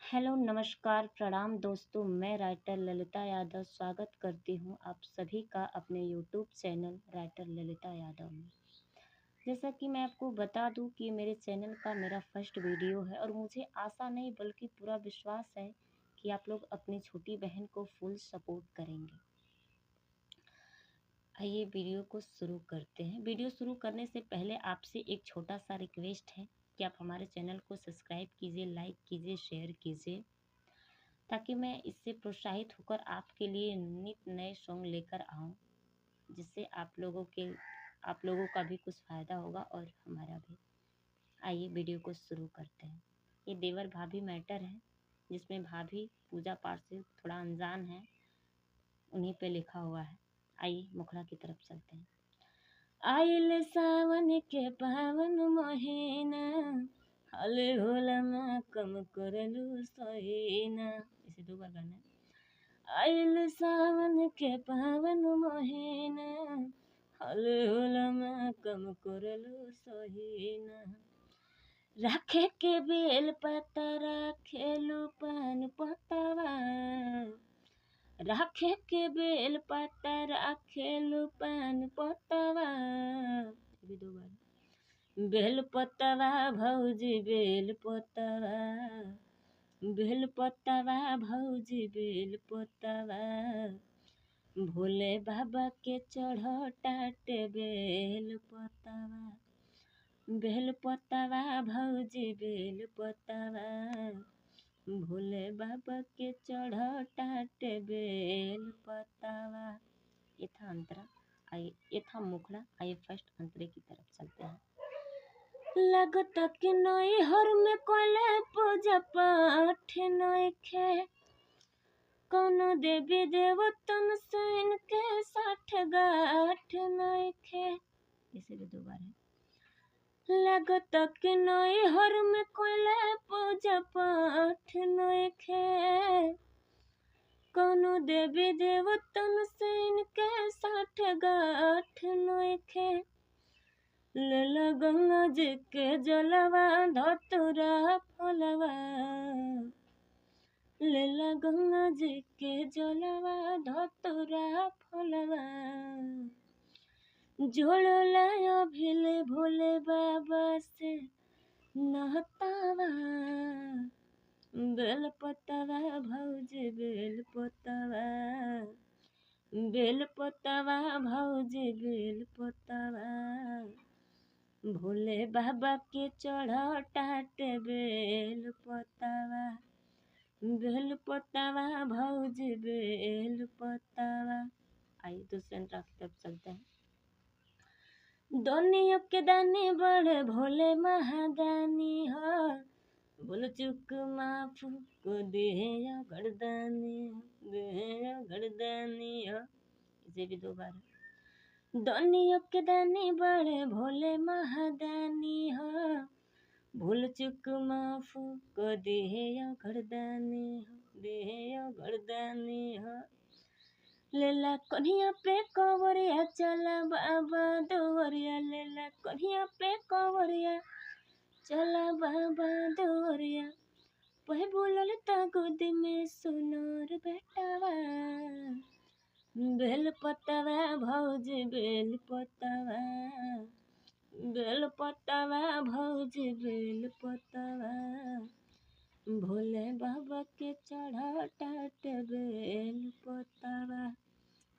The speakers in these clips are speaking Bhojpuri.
हेलो, नमस्कार, प्रणाम दोस्तों। मैं राइटर ललिता यादव स्वागत करती हूँ आप सभी का अपने YouTube channel writer Lalita Yadav में। जैसा कि मैं आपको बता दूँ कि मेरे चैनल का मेरा फर्स्ट वीडियो है और मुझे आशा नहीं बल्कि पूरा विश्वास है कि आप लोग अपनी छोटी बहन को फुल सपोर्ट करेंगे। आइए वीडियो को शुरू करते हैं। वीडियो शुरू करने से पहले आपसे एक छोटा सा रिक्वेस्ट है कि आप हमारे चैनल को सब्सक्राइब कीजिए, लाइक कीजिए, शेयर कीजिए, ताकि मैं इससे प्रोत्साहित होकर आपके लिए नित नए सॉन्ग लेकर आऊँ, जिससे आप लोगों का भी कुछ फ़ायदा होगा और हमारा भी। आइए वीडियो को शुरू करते हैं। ये देवर भाभी मैटर है, जिसमें भाभी पूजा पाठ से थोड़ा अनजान है, उन्हीं पे लिखा हुआ है। आइए मुखड़ा की तरफ चलते हैं। आइल सावन के पावन महीना, हले होला ना कम करलू सहीना। इसे दो बार गाना है। आइल सावन के पावन महीना, हले होला ना कम करलू सहीना। राखे के बेल पता राखेलू पान पतावा, राखे के बेल पता राखेलू पान पतावा। भी दो बार। बेल पतावा भौजी बेल पतावा, बेल पतावा भौजी बेल पतावा। भोले बाबा के चढ़ टाटे बेल पतावा, बेल पतावा भौजी बेल पतावा। भोले बाबा के चढ़ टाटे बेल पतावा। ये था अंतरा। आइए, ये था मुखड़ा। आइए फर्स्ट अंतरे की तरफ चलते हैं। लगता कि नई हर में कोले पूजा पाठ नइखे, कौनो देवी देवतन से इनके साठ गाठ नइखे। इसे भी दो बार है। लगता कि नई हर में कोले पूजा पाठ नइखे, कौनो देवी देवतन से इनके साठ गाठ नइखे। लेला गंगा जी के जलवा धतुरा फलवा, लेला गंगा जी के जलवा धतुरा फलवा। जोड़ला भिले भोले बाबा से नहतावा, बेल पतावा भौजी बेल पतावा, बेल पतावा भौजी बेल पतावा। भोले बाबा के चढ़ टाटे बेल पतावा, बेल पतावा भौजी बेल पतावा। आइए दूसरे अंतरा की तरफ चलते हैं। दोनियों के दानी बड़े भोले महादानी हो, बोल चुक माफ को देया गर्दानी हो, देया गर्दानी हो। इसे भी दो बार। दोनियों के दानी बड़े भोले महादानी हो, भूल चुक माफ को देया गर्दानी हो, देया गर्दानी हो। लेला कन्हिया पे कवरिया चला बाबा दोरिया, लेला कन्हिया पे कवरिया चला बाबा दोरिया। वह बोलल ता गोद में सुनर बेटावा, बेल पतावा भौजी बेल पतावा, बेल पतावा भौजी बेल पतावा। भोले बाबा के चढ़ टाटे बेल पतावा,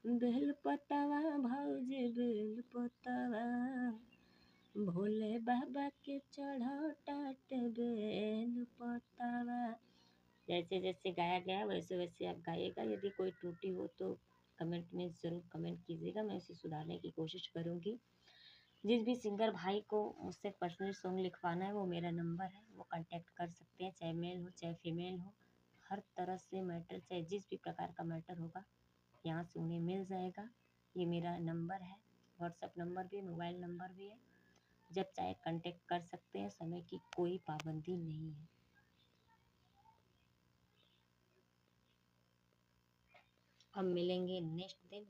बेल पतावा भौजी बेल पतावा। भोले बाबा के चढ़ टाटे बेल पतावा। जैसे जैसे गाया गया वैसे वैसे आप गाइएगा। यदि कोई त्रुटि हो तो कमेंट में ज़रूर कमेंट कीजिएगा, मैं उसे सुधारने की कोशिश करूँगी। जिस भी सिंगर भाई को मुझसे पर्सनल सॉन्ग लिखवाना है वो मेरा नंबर है, वो कांटेक्ट कर सकते हैं, चाहे मेल हो चाहे फीमेल हो। हर तरह से मैटर, चाहे जिस भी प्रकार का मैटर होगा यहाँ से उन्हें मिल जाएगा। ये मेरा नंबर है, व्हाट्सएप नंबर भी, मोबाइल नंबर भी है। जब चाहे कांटेक्ट कर सकते हैं, समय की कोई पाबंदी नहीं है। अब मिलेंगे नेक्स्ट दिन।